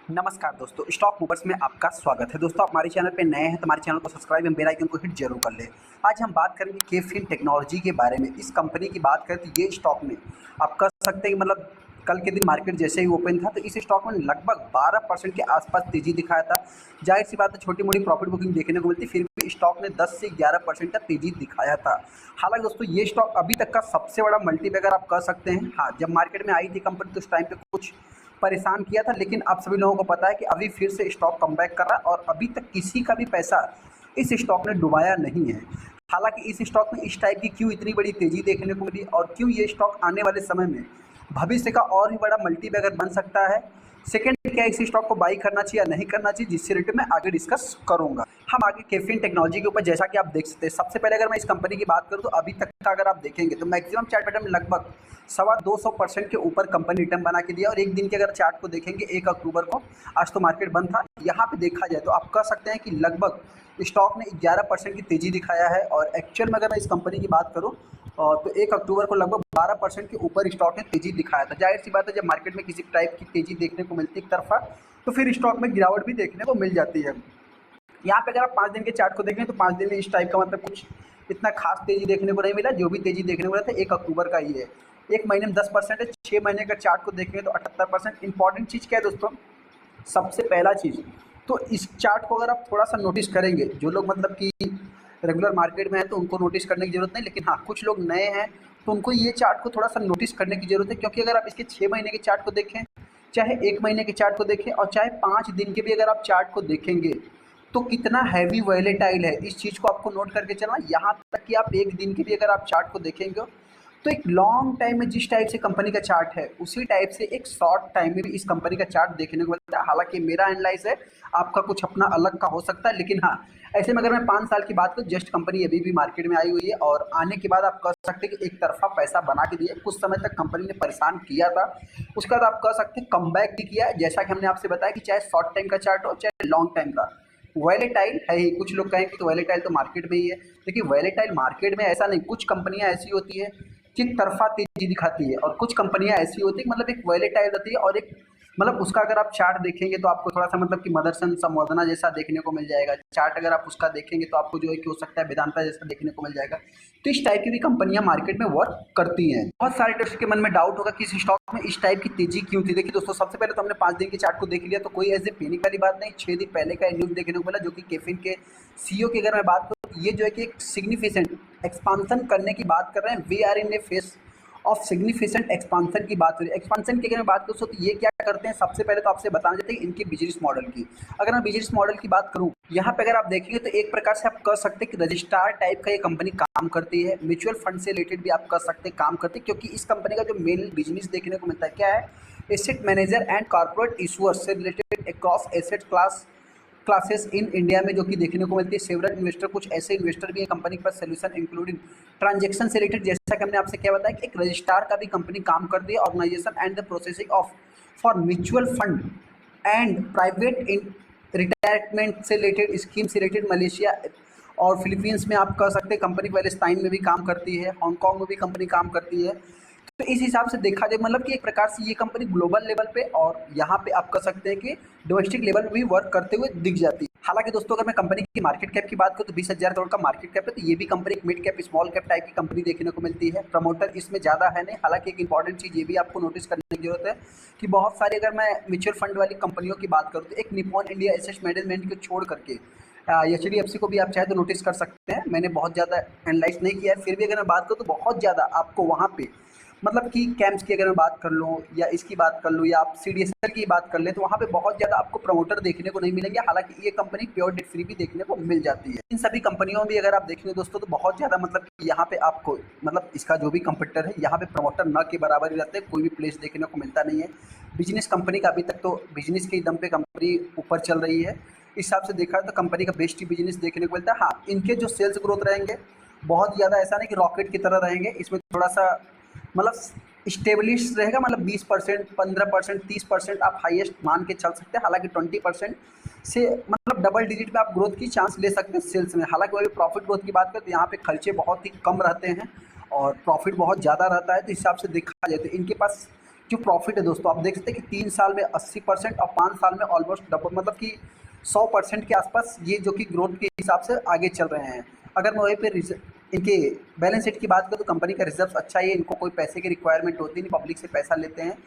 नमस्कार दोस्तों, stock movers में आपका स्वागत है। दोस्तों, आप हमारे चैनल पे नए हैं तो हमारे चैनल को सब्सक्राइब एवं बेल आइकन को हिट जरूर कर लें। आज हम बात करेंगे केफिन टेक्नोलॉजी के बारे में। इस कंपनी की बात करें तो ये स्टॉक में आप कह सकते हैं कि मतलब कल के दिन मार्केट जैसे ही ओपन था तो इस स्टॉक में लगभग 12% के आसपास तेजी दिखाया था। जाहिर सी बात है, छोटी मोटी प्रॉफिट बुकिंग देखने को मिलती, फिर भी स्टॉक ने 10 से 11% का तेजी दिखाया था। हालांकि दोस्तों, ये स्टॉक अभी तक का सबसे बड़ा मल्टीबैगर आप कह सकते हैं। हाँ, जब मार्केट में आई थी कंपनी तो उस टाइम पे कुछ परेशान किया था, लेकिन आप सभी लोगों को पता है कि अभी फिर से स्टॉक कमबैक कर रहा है और अभी तक किसी का भी पैसा इस स्टॉक ने डुबाया नहीं है। हालांकि इस स्टॉक में इस टाइप की क्यों इतनी बड़ी तेजी देखने को मिली और क्यों ये स्टॉक आने वाले समय में भविष्य का और भी बड़ा मल्टीबैगर बन सकता है, सेकेंड क्या इस स्टॉक को बाई करना चाहिए या नहीं करना चाहिए, जिससे रिलेटेड मैं आगे डिस्कस करूंगा। हम आगे केफिन टेक्नोलॉजी के ऊपर जैसा कि आप देख सकते हैं, सबसे पहले अगर मैं इस कंपनी की बात करूं तो अभी तक का अगर आप देखेंगे तो मैक्सिमम चार्ट पैटर्न में लगभग 250% के ऊपर कंपनी रिटर्न बना के दिया। और एक दिन के अगर चार्ट को देखेंगे 1 अक्टूबर को, आज तो मार्केट बंद था, यहाँ पे देखा जाए तो आप कह सकते हैं कि लगभग स्टॉक ने 11% की तेजी दिखाया है। और एक्चुअल में अगर मैं इस कंपनी की बात करूँ तो 1 अक्टूबर को लगभग 12% के ऊपर स्टॉक ने तेजी दिखाया था। जाहिर सी बात है, जब मार्केट में किसी टाइप की तेजी देखने को मिलती है एक तरफा, तो फिर स्टॉक में गिरावट भी देखने को मिल जाती है। यहाँ पे अगर आप 5 दिन के चार्ट को देखें तो 5 दिन में इस टाइप का मतलब कुछ इतना खास तेजी देखने को नहीं मिला। जो भी तेजी देखने को मिला था 1 अक्टूबर का ही है। एक महीने में 10% है, 6 महीने का चार्ट को देखेंगे तो 78%। इंपॉर्टेंट चीज़ क्या है दोस्तों, सबसे पहला चीज़ तो इस चार्ट को अगर आप थोड़ा सा नोटिस करेंगे, जो लोग मतलब कि रेगुलर मार्केट में है तो उनको नोटिस करने की जरूरत नहीं, लेकिन हाँ कुछ लोग नए हैं तो उनको ये चार्ट को थोड़ा सा नोटिस करने की जरूरत है। क्योंकि अगर आप इसके 6 महीने के चार्ट को देखें, चाहे 1 महीने के चार्ट को देखें और चाहे 5 दिन के भी अगर आप चार्ट को देखेंगे तो कितना हैवी वॉलेटाइल है, इस चीज़ को आपको नोट करके चलना। यहाँ तक कि आप 1 दिन के भी अगर आप चार्ट को देखेंगे तो एक लॉन्ग टाइम में जिस टाइप से कंपनी का चार्ट है उसी टाइप से एक शॉर्ट टाइम में भी इस कंपनी का चार्ट देखने को मिलता है। हालांकि मेरा एनालाइज है, आपका कुछ अपना अलग का हो सकता है, लेकिन हाँ ऐसे में अगर मैं 5 साल की बात करूँ, जस्ट कंपनी अभी भी मार्केट में आई हुई है और आने के बाद आप कह सकते हैं कि एक तरफा पैसा बना के दिए। कुछ समय तक कंपनी ने परेशान किया था, उसके बाद आप कह सकते हैं कमबैक भी किया है। जैसा कि हमने आपसे बताया कि चाहे शॉर्ट टाइम का चार्ट हो चाहे लॉन्ग टाइम का, वॉलेटाइल है ही। कुछ लोग कहेंगे कि वॉलेटाइल तो मार्केट में ही है, लेकिन वॉलेटाइल मार्केट में ऐसा नहीं। कुछ कंपनियां ऐसी होती है कि तरफा तेजी दिखाती है और कुछ कंपनियां ऐसी होती है मतलब एक वॉलेटाइल रहती है और एक मतलब उसका अगर आप चार्ट देखेंगे तो आपको थोड़ा सा मतलब कि मदरसन संवर्धना जैसा देखने को मिल जाएगा। चार्ट अगर आप उसका देखेंगे तो आपको जो है कि हो सकता है वेदांता जैसा देखने को मिल जाएगा। तो इस टाइप की भी कंपनियां मार्केट में वर्क करती हैं। बहुत सारे दोस्तों के मन में डाउट होगा कि इस स्टॉक में इस टाइप की तेजी क्यों थी। देखिए दोस्तों, सबसे पहले तो हमने 5 दिन के चार्ट को देख लिया, तो कोई ऐसे पैनिक वाली बात नहीं। 6 दिन पहले का न्यूज देखने को मिला जो कि केफिन के सीईओ की अगर मैं बात करूँ, ये जो है कि एक सिग्निफिकेंट एक्सपांसन करने की बात कर रहे हैं। We are in a phase of significant expansion की बात करें। एक्सपांसन की अगर मैं बात करूँ तो ये क्या करते हैं, सबसे पहले तो आपसे बताना चाहते हैं इनके बिजनेस मॉडल की। अगर मैं बिजनेस मॉडल की बात करूँ, यहाँ पे अगर आप देखेंगे तो एक प्रकार से आप कह सकते हैं कि रजिस्ट्रार टाइप का ये कंपनी काम करती है। म्यूचुअल फंड से रिलेटेड भी आप कह सकते हैं काम करती है, क्योंकि इस कंपनी का जो मेन बिजनेस देखने को मिलता है क्या है, asset manager and corporate issuers से related across asset classes in India में जो कि देखने को मिलती है। सेवरल इन्वेस्टर, कुछ ऐसे इन्वेस्टर भी है कंपनी के पास, सोल्यूशन इंक्लूडिंग ट्रांजैक्शन से रिलेटेड। जैसा कि हमने आपसे क्या बताया कि एक रजिस्ट्रार का भी कंपनी काम करती है। Organisation and the processing of for mutual fund and private in retirement से रिलेटेड स्कीम से रिलेटेड मलेशिया और फिलीपींस में आप कह सकते हैं कंपनी पैलेस्टाइन में भी काम करती है, हांगकॉन्ग में भी कंपनी काम करती है। तो इस हिसाब से देखा जाए मतलब कि एक प्रकार से ये कंपनी ग्लोबल लेवल पे और यहाँ पे आप कह सकते हैं कि डोमेस्टिक लेवल पे भी वर्क करते हुए दिख जाती है। हालांकि दोस्तों, अगर मैं कंपनी की मार्केट कैप की बात करूँ तो 20,000 करोड़ का मार्केट कैप है। तो ये भी कंपनी एक mid cap small cap type की कंपनी देखने को मिलती है। प्रमोटर इसमें ज़्यादा है नहीं। हालांकि एक इंपॉर्टेंट चीज़ ये भी आपको नोटिस करने की जरूरत है कि बहुत सारी अगर मैं म्यूचुअल फंड वाली कंपनियों की बात करूँ तो एक निपॉन इंडिया एसेट मैनेजमेंट को छोड़ करके HDFC को भी आप चाहे तो नोटिस कर सकते हैं। मैंने बहुत ज़्यादा एनालाइज नहीं किया है, फिर भी अगर मैं बात करूँ तो बहुत ज़्यादा आपको वहाँ पे मतलब कि कैंप्स की अगर मैं बात कर लूँ या इसकी बात कर लूँ या आप CDSL की बात कर लें तो वहाँ पे बहुत ज़्यादा आपको प्रमोटर देखने को नहीं मिलेंगे। हालांकि ये कंपनी प्योर डेट फ्री भी देखने को मिल जाती है। इन सभी कंपनियों में भी अगर आप देखेंगे दोस्तों तो बहुत ज़्यादा मतलब कि यहाँ पे आपको मतलब इसका जो भी कंपटीटर है यहाँ पे प्रमोटर न के बराबर ही रहते हैं, कोई भी प्लेस देखने को मिलता नहीं है। बिजनेस कंपनी का अभी तक तो बिजनेस के दम पे कंपनी ऊपर चल रही है। इस हिसाब से देखा तो कंपनी का बेस्ट बिजनेस देखने को मिलता है। हाँ, इनके जो सेल्स ग्रोथ रहेंगे बहुत ज़्यादा ऐसा नहीं कि रॉकेट की तरह रहेंगे, इसमें थोड़ा सा मतलब स्टेबलिश रहेगा। मतलब 20%, 15%, 30% आप हाईएस्ट मान के चल सकते हैं। हालांकि 20% से मतलब डबल डिजिट में आप ग्रोथ की चांस ले सकते हैं सेल्स में। हालांकि वही प्रॉफिट ग्रोथ की बात करें तो यहाँ पे खर्चे बहुत ही कम रहते हैं और प्रॉफिट बहुत ज़्यादा रहता है। तो इस हिसाब से देखा जाए तो इनके पास जो प्रॉफिट है दोस्तों, आप देख सकते हैं कि 3 साल में 80% और 5 साल में ऑलमोस्ट डबल, मतलब कि 100% के आसपास ये जो कि ग्रोथ के हिसाब से आगे चल रहे हैं। अगर मैं वहीं पे इनके बैलेंस शीट की बात करूँ तो कंपनी का रिजर्व अच्छा ही है, इनको कोई पैसे की रिक्वायरमेंट होती नहीं, पब्लिक से पैसा लेते हैं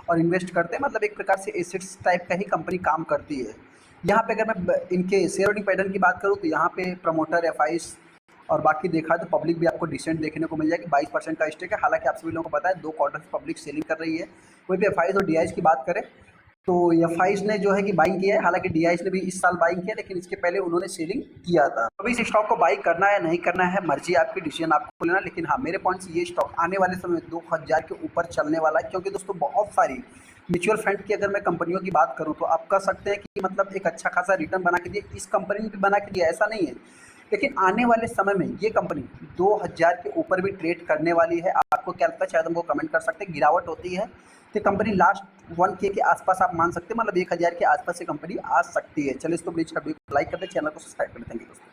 और इन्वेस्ट करते हैं, मतलब एक प्रकार से एसेट्स टाइप का ही कंपनी काम करती है। यहाँ पे अगर मैं इनके शेयर होल्डिंग पैटर्न की बात करूँ तो यहाँ पे प्रमोटर, एफआईज और बाकी देखा तो पब्लिक भी आपको डिसेंट देखने को मिल जाएगी। 22% का स्टेक है, हालांकि आप सभी लोगों को पता है 2 क्वार्टर से पब्लिक सेलिंग कर रही है। वहीं पे एफआईज और डीआईज की बात करें तो एफआईज ने जो है कि बाइंग किया है, हालांकि डीआईज ने भी इस साल बाइंग किया, लेकिन इसके पहले उन्होंने सेलिंग किया था। अभी इस स्टॉक को बाई करना है नहीं करना है मर्जी आपकी, डिसीजन आपको लेना। लेकिन हाँ, मेरे पॉइंट से ये स्टॉक आने वाले समय में 2000 के ऊपर चलने वाला है, क्योंकि दोस्तों बहुत सारी म्यूचुअल फंड की अगर मैं कंपनियों की बात करूं तो आप कह सकते हैं कि मतलब एक अच्छा खासा रिटर्न बना के दिए, इस कंपनी ने भी बना के दिया, ऐसा नहीं है। लेकिन आने वाले समय में ये कंपनी 2000 के ऊपर भी ट्रेड करने वाली है। आपको क्या लगता है, शायद हमको कमेंट कर सकते हैं। गिरावट होती है तो कंपनी लास्ट 1K के आसपास आप मान सकते हैं, मतलब 1000 के आसपास से कंपनी आ सकती है। चलिए इसको प्लीज वीडियो को लाइक कर दे, चैनल को सब्सक्राइब कर देंगे दोस्तों।